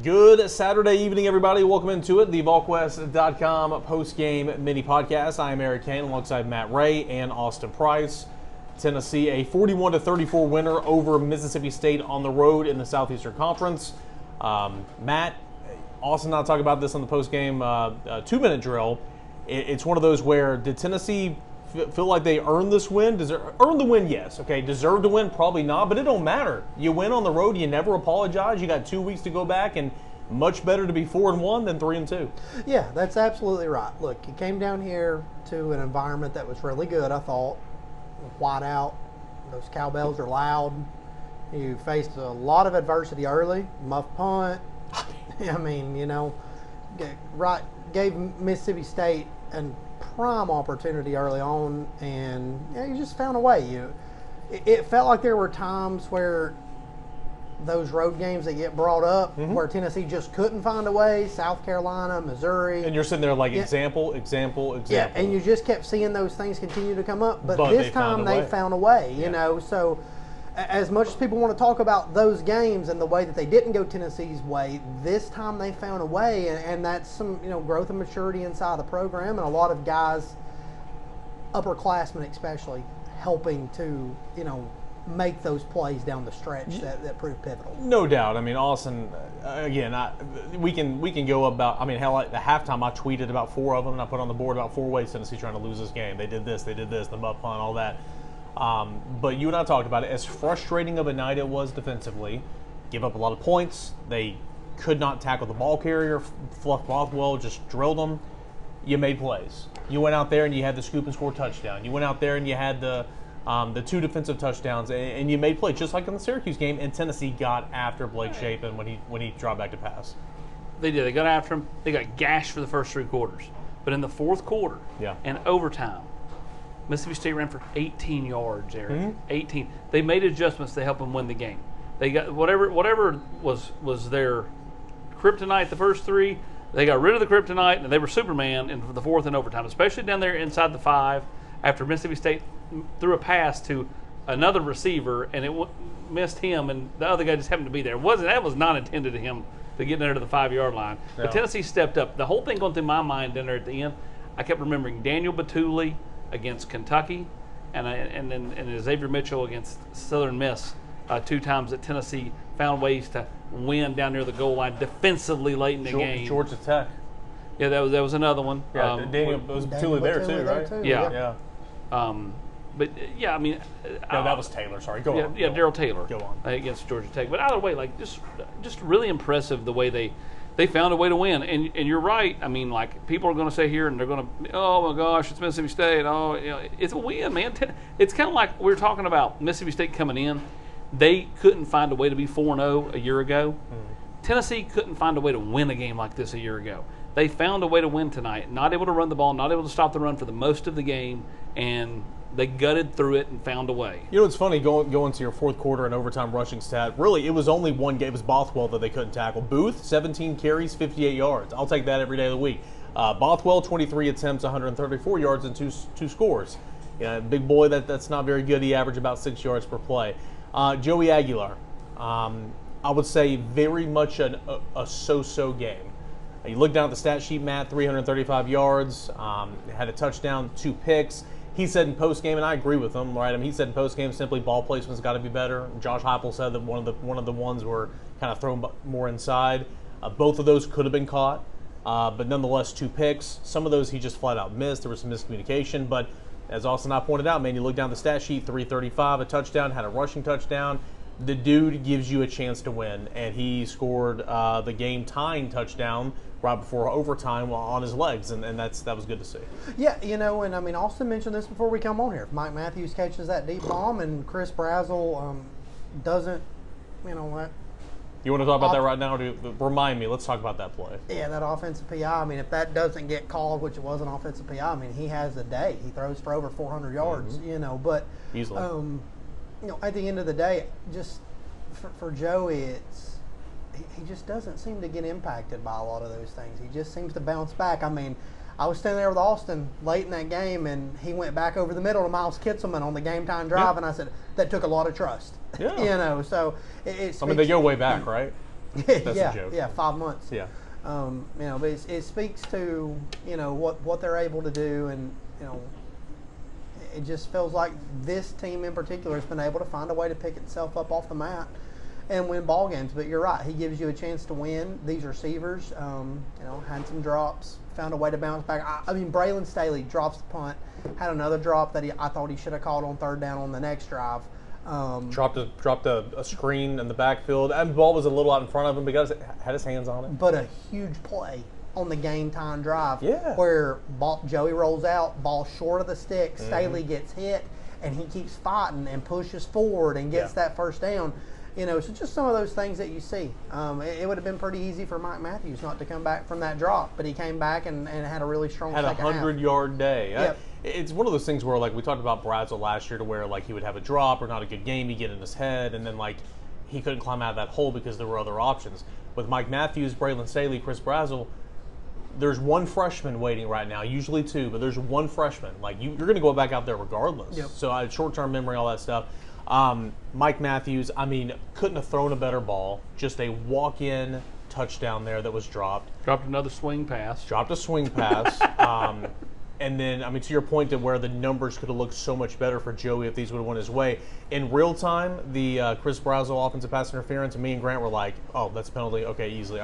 Good Saturday evening, everybody. Welcome into it, the Volquest.com Postgame Mini-Podcast. I am Eric Kane alongside Matt Ray and Austin Price. Tennessee, a 41-34 winner over Mississippi State on the road in the Southeastern Conference. Matt, Austin and I talk about this on the postgame 2-minute drill. It's one of those where, did Tennessee feel like they earned this win? Earn the win, yes. Okay, deserve to win, probably not, but it don't matter. You win on the road, you never apologize. You got 2 weeks to go back, and much better to be 4-1 than 3-2. Yeah, that's absolutely right. Look, you came down here to an environment that was really good, I thought. White out, those cowbells are loud. You faced a lot of adversity early, muff punt. I mean, you know, gave Mississippi State an prime opportunity early on, and you just found a way. It felt like there were times where those road games that get brought up where Tennessee just couldn't find a way. South Carolina, Missouri, and you're sitting there like example. Yeah, and you just kept seeing those things continue to come up, but this time they found a way. You know, so as much as people want to talk about those games and the way that they didn't go Tennessee's way, this time they found a way, and that's some growth and maturity inside the program, and a lot of guys, upperclassmen especially, helping to make those plays down the stretch that proved pivotal. No doubt. I mean, Austin, again, we can go about. I mean, hell, at the halftime, I tweeted about 4 of them, and I put on the board about 4 ways Tennessee trying to lose this game. They did this, the muff punt, all that. But you and I talked about it. As frustrating of a night it was defensively, give up a lot of points. They could not tackle the ball carrier. Fluff Bothwell just drilled them. You made plays. You went out there and you had the scoop and score touchdown. You went out there and you had the 2 defensive touchdowns, and you made plays just like in the Syracuse game. And Tennessee got after Blake Shapen when he dropped back to pass. They did. They got after him. They got gashed for the first 3 quarters, but in the fourth quarter and overtime, Mississippi State ran for 18 yards, Eric. 18. They made adjustments to help them win the game. They got whatever was their kryptonite the first 3. They got rid of the kryptonite, and they were Superman in the fourth and overtime, especially down there inside the 5 after Mississippi State threw a pass to another receiver, and it missed him, and the other guy just happened to be there. That was not intended to him to get there to the 5-yard line. No. But Tennessee stepped up. The whole thing going through my mind down there at the end, I kept remembering Daniel Batuli against Kentucky, and Xavier Mitchell against Southern Miss, 2 times that Tennessee found ways to win down near the goal line defensively late in the game. Georgia Tech. Yeah, that was another one. Yeah, Daniel Batuli there too, right? Yeah. But yeah, I mean, no, that was Taylor. Sorry, go on. Yeah, Daryl Taylor. Go on against Georgia Tech. But either way, like just really impressive the way they found a way to win. And you're right. I mean, like, people are going to say here, and they're going to, oh my gosh, it's Mississippi State. Oh, it's a win, man. It's kind of like we were talking about Mississippi State coming in. They couldn't find a way to be 4-0 a year ago. Tennessee couldn't find a way to win a game like this a year ago. They found a way to win tonight. Not able to run the ball, not able to stop the run for the most of the game, and they gutted through it and found a way. You know, it's funny going to your fourth quarter and overtime rushing stat. Really, it was only one game. It was Bothwell that they couldn't tackle. Booth, 17 carries, 58 yards. I'll take that every day of the week. Bothwell, 23 attempts, 134 yards, and two scores. Yeah, big boy, that's not very good. He averaged about 6 yards per play. Joey Aguilar, I would say very much a so-so game. You look down at the stat sheet, Matt, 335 yards, had a touchdown, 2 picks. He said in postgame, and I agree with him, right? I mean, he said in postgame simply ball placement's got to be better. Josh Heupel said that one of the ones were kind of thrown more inside. Both of those could have been caught, but nonetheless, 2 picks. Some of those he just flat out missed. There was some miscommunication, but as Austin and I pointed out, man, you look down the stat sheet, 335, a touchdown, had a rushing touchdown. The dude gives you a chance to win, and he scored the game-tying touchdown right before overtime on his legs, and that was good to see. Yeah, and I mean, Austin mentioned this before we come on here. If Mike Matthews catches that deep bomb and Chris Brazzell doesn't, what? You want to talk about that right now? Or remind me. Let's talk about that play. Yeah, that offensive PI. I mean, if that doesn't get called, which it was an offensive PI, I mean, he has a day. He throws for over 400 yards, but easily. At the end of the day, just for Joey, he just doesn't seem to get impacted by a lot of those things. He just seems to bounce back. I mean, I was standing there with Austin late in that game, and he went back over the middle to Miles Kitselman on the game-time drive, and I said, that took a lot of trust. Yeah. So it's. I mean, they go way back, right? That's a joke. Yeah, 5 months. Yeah. But it speaks to what they're able to do, and it just feels like this team in particular has been able to find a way to pick itself up off the mat and win ball games. But you're right, he gives you a chance to win. These receivers, had some drops, found a way to bounce back. Braylon Staley drops the punt, had another drop that I thought he should have called on third down on the next drive. Dropped a screen in the backfield, and the ball was a little out in front of him because it had his hands on it. But a huge play on the game time drive, where Joey rolls out, ball short of the stick, Staley gets hit, and he keeps fighting and pushes forward and gets that first down. So just some of those things that you see. It would have been pretty easy for Mike Matthews not to come back from that drop, but he came back and had a really strong second half. Had a 100-yard day. Yep. It's one of those things where, like, we talked about Brazel last year, to where, like, he would have a drop or not a good game, he'd get in his head, and then, like, he couldn't climb out of that hole because there were other options. With Mike Matthews, Braylon Staley, Chris Brazel, there's one freshman waiting right now, usually two, but there's one freshman. Like, you're going to go back out there regardless. Yep. So I had short-term memory, all that stuff. Mike Matthews, couldn't have thrown a better ball. Just a walk-in touchdown there that was dropped. Dropped another swing pass. Dropped a swing pass. And then, to your point, to where the numbers could have looked so much better for Joey if these would have went his way. In real time, the Chris Brazel offensive pass interference, and me and Grant were like, oh, that's penalty, okay, easily.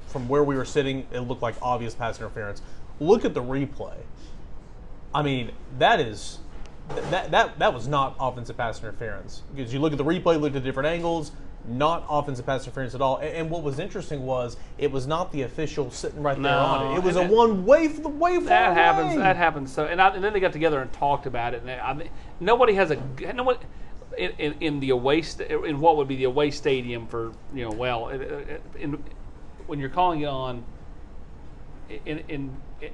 From where we were sitting, it looked like obvious pass interference. Look at the replay. That was not offensive pass interference. Because you look at the replay, look at different angles, not offensive pass interference at all. And what was interesting was it was not the official sitting right there on it. It was a one way for the way far that happens. away. That happens. So and then they got together and talked about it. And nobody has in the away in what would be the away stadium for when you're calling it on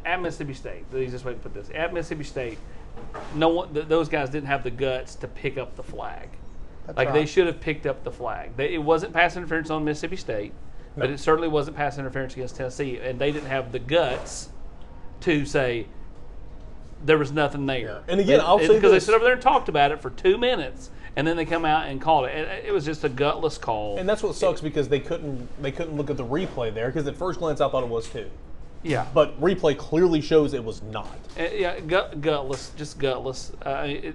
at Mississippi State. The easiest way to put this, at Mississippi State, those guys didn't have the guts to pick up the flag. That's like right. They should have picked up the flag. It wasn't pass interference on Mississippi State, but it certainly wasn't pass interference against Tennessee, and they didn't have the guts to say there was nothing there. Yeah. And again, I'll say because they this. stood over there and talked about it for 2 minutes, and then they come out and called it. It was just a gutless call. And that's what sucks, because they couldn't look at the replay there, because at first glance I thought it was too. Yeah. But replay clearly shows it was not. Gutless, just gutless.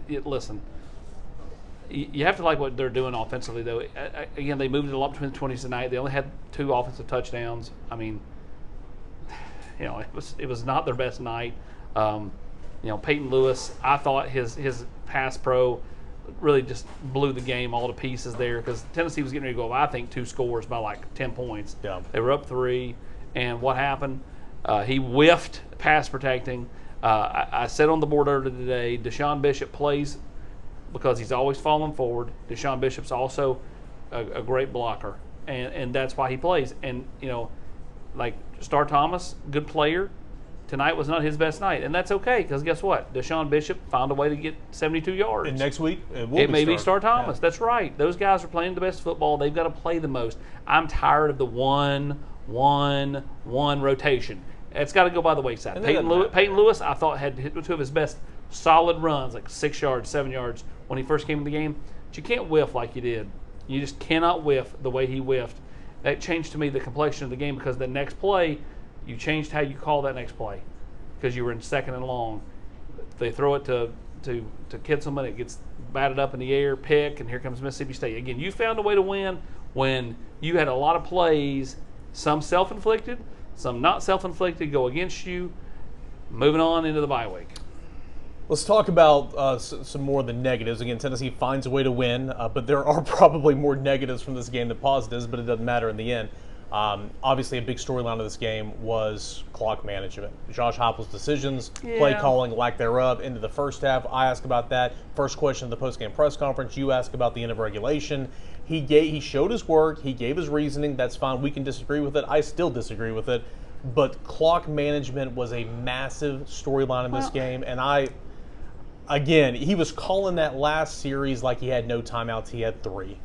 Listen, you have to like what they're doing offensively, though. Again, they moved it a lot between the 20s tonight. They only had 2 offensive touchdowns. It was not their best night. Peyton Lewis, I thought his pass pro really just blew the game all to pieces there, because Tennessee was getting ready to go, I think, 2 scores by like 10 points. Yeah. They were up 3, and what happened? He whiffed pass protecting. I said on the board earlier today, Deshaun Bishop plays because he's always falling forward. Deshaun Bishop's also a great blocker, and that's why he plays. And, like Star Thomas, good player. Tonight was not his best night, and that's okay, because guess what? Deshaun Bishop found a way to get 72 yards. And next week, it may be Star Thomas. Yeah. That's right. Those guys are playing the best football. They've got to play the most. I'm tired of the 1-1-1 rotation. It's got to go by the wayside. Peyton Lewis, I thought, had hit 2 of his best solid runs, like 6 yards, 7 yards, when he first came in the game. But you can't whiff like you did. You just cannot whiff the way he whiffed. That changed to me the complexion of the game, because the next play, you changed how you call that next play, because you were in 2nd and long. They throw it to Kitselman. It gets batted up in the air, pick, and here comes Mississippi State. Again, you found a way to win when you had a lot of plays, some self-inflicted, some not self-inflicted, go against you. Moving on into the bye week. Let's talk about some more of the negatives. Again, Tennessee finds a way to win, but there are probably more negatives from this game than positives, but it doesn't matter in the end. Obviously, a big storyline of this game was clock management. Josh Heupel's decisions, play calling, lack thereof, into the first half. I asked about that. First question of the post-game press conference, you asked about the end of regulation. He showed his work. He gave his reasoning. That's fine. We can disagree with it. I still disagree with it. But clock management was a massive storyline in this game. And again, he was calling that last series like he had no timeouts. He had 3.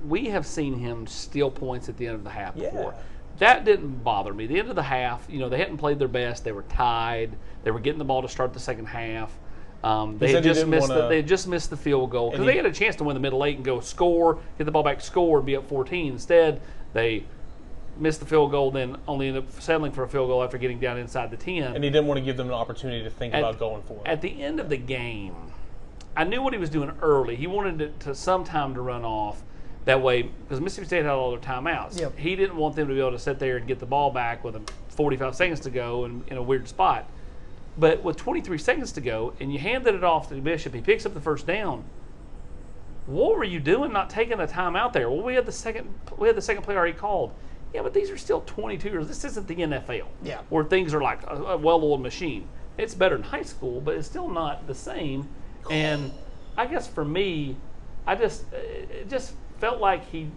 We have seen him steal points at the end of the half before. That didn't bother me. The end of the half, they hadn't played their best. They were tied. They were getting the ball to start the second half. They had just missed the field goal, because they had a chance to win the middle 8 and go score, get the ball back, score, and be up 14. Instead, They missed the field goal, then only ended up settling for a field goal after getting down inside the 10. And he didn't want to give them an opportunity to think about going for it. At the end of the game, I knew what he was doing early. He wanted to some time to run off. That way, because Mississippi State had all their timeouts. Yep. He didn't want them to be able to sit there and get the ball back with 45 seconds to go and in a weird spot. But with 23 seconds to go, and you handed it off to Bishop, he picks up the first down. What were you doing not taking a timeout there? Well, we had the second play already called. Yeah, but these are still 22 years. This isn't the NFL, where things are like a well-oiled machine. It's better than high school, but it's still not the same. And I guess for me, it just felt like he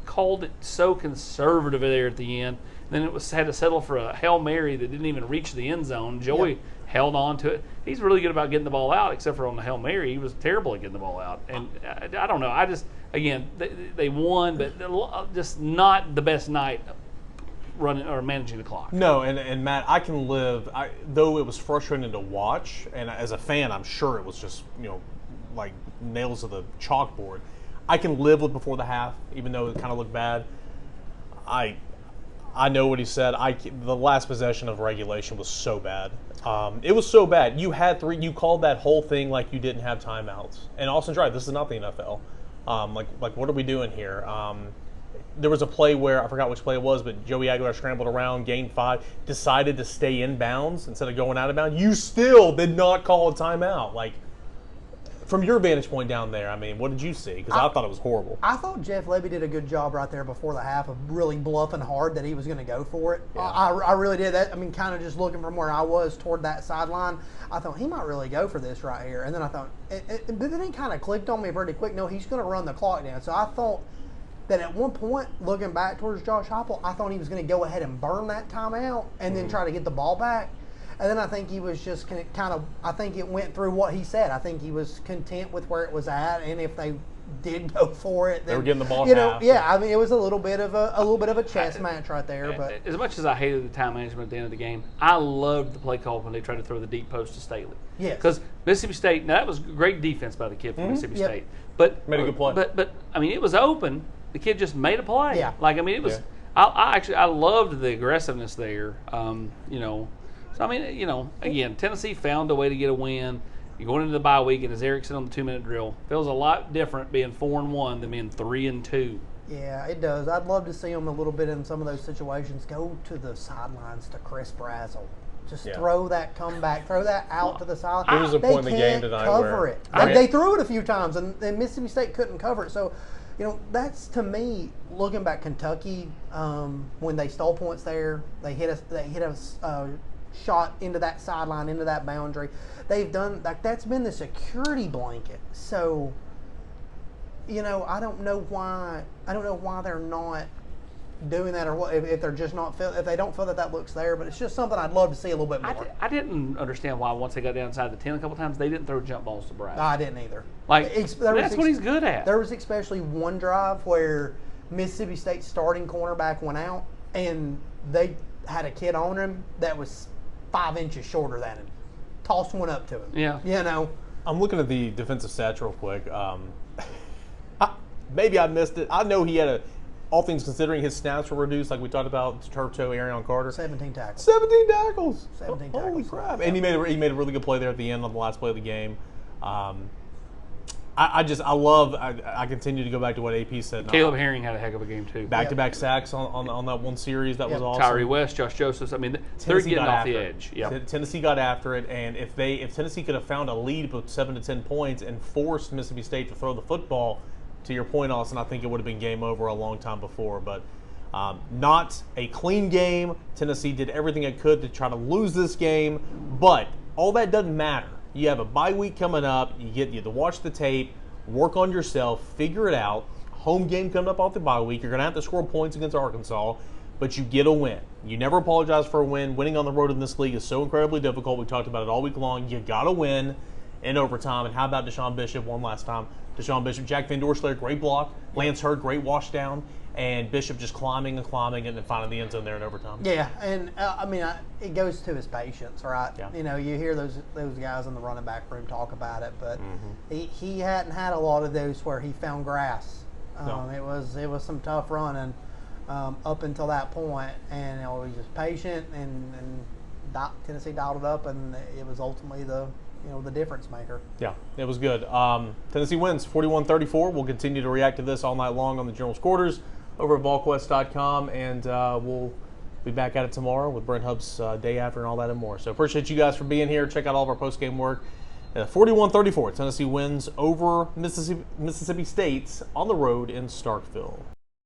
called it so conservative there at the end. Then it had to settle for a Hail Mary that didn't even reach the end zone. Joey held on to it. He's really good about getting the ball out, except for on the Hail Mary. He was terrible at getting the ball out. And I don't know. Again, they won, but just not the best night running or managing the clock. No, and Matt, I can live. Though it was frustrating to watch, and as a fan, I'm sure it was just like nails to the chalkboard. I can live with before the half, even though it kind of looked bad. I know what he said. The last possession of regulation was so bad. It was so bad. You had three. You called that whole thing like you didn't have timeouts. And Austin Drive, this is not the NFL. Like what are we doing here? There was a play where I forgot which play it was, but Joey Aguilar scrambled around, gained 5, decided to stay in bounds instead of going out of bounds. You still did not call a timeout. Like, from your vantage point down there, I mean, what did you see? Because I thought it was horrible. I thought Jeff Levy did a good job right there before the half of really bluffing hard that he was going to go for it. Yeah. I really did that. I mean, kind of just looking from where I was toward that sideline, I thought he might really go for this right here. And then I thought, but then he kind of clicked on me pretty quick. No, he's going to run the clock down. So I thought that at one point, looking back towards Josh Heupel, I thought he was going to go ahead and burn that timeout and then try to get the ball back. And then I think he was just I think it went through what he said. I think he was content with where it was at, and if they did go for it, then, they were getting the ball half. Yeah, I mean, it was a little bit of a chess match right there. But as much as I hated the time management at the end of the game, I loved the play call when they tried to throw the deep post to Staley. Yes. Because Mississippi State, now that was great defense by the kid from Mississippi State. But made a good play. But I mean, it was open. The kid just made a play. Yeah. Like, I mean, it was. Yeah. I loved the aggressiveness there. So, I mean, again, Tennessee found a way to get a win. You're going into the bye week, and as Eric said on the 2-minute drill, feels a lot different being 4-1 than being 3-2. Yeah, it does. I'd love to see him a little bit in some of those situations. Go to the sidelines to Chris Brazzell. Just throw that comeback, throw that out to the sideline. There was a point in the game tonight where they threw it a few times, and Mississippi State couldn't cover it. So, that's, to me, looking back, Kentucky, when they stole points there, they hit us shot into that sideline, into that boundary. They've done that's been the security blanket. So, I don't know why they're not doing that, or what, if they're just not if they don't feel that looks there. But it's just something I'd love to see a little bit more. I didn't understand why once they got down inside the 10 a couple times they didn't throw jump balls to Brad. I didn't either. Like, that's what he's good at. There was especially one drive where Mississippi State's starting cornerback went out, and they had a kid on him that was 5 inches shorter than him. Tossed one up to him. Yeah. I'm looking at the defensive stats real quick. Maybe I missed it. I know he had all things considering, his snaps were reduced, like we talked about, turf toe, Arion Carter. 17 tackles. 17 tackles. 17 Holy tackles. crap. And he made a really good play there at the end on the last play of the game. I continue to go back to what AP said. Caleb Herring had a heck of a game, too. Back-to-back sacks on that one series. That was awesome. Tyree West, Josh Josephs. I mean, they're getting off the edge. Yep. Tennessee got after it, and if Tennessee could have found a lead with 7 to 10 points and forced Mississippi State to throw the football, to your point, Austin, I think it would have been game over a long time before. But not a clean game. Tennessee did everything it could to try to lose this game, but all that doesn't matter. You have a bye week coming up. You get to watch the tape, work on yourself, figure it out. Home game coming up off the bye week. You're going to have to score points against Arkansas, but you get a win. You never apologize for a win. Winning on the road in this league is so incredibly difficult. We talked about it all week long. You got to win in overtime. And how about Deshaun Bishop one last time? Deshaun Bishop, Jack Van Dorselaer, great block. Lance Hurd, great wash down. And Bishop just climbing and then finding the end zone there in overtime. Yeah, and it goes to his patience, right? Yeah. You hear those guys in the running back room talk about it, but he hadn't had a lot of those where he found grass. No. It was some tough running. up until that point, and he was just patient, and Tennessee dialed it up, and it was ultimately the difference maker. Yeah, it was good. Tennessee wins 41-34. We'll continue to react to this all night long on the General's Quarters over at Volquest.com, and we'll be back at it tomorrow with Brent Hubb's day after and all that and more. So appreciate you guys for being here. Check out all of our post-game work. 41-34, Tennessee wins over Mississippi State on the road in Starkville.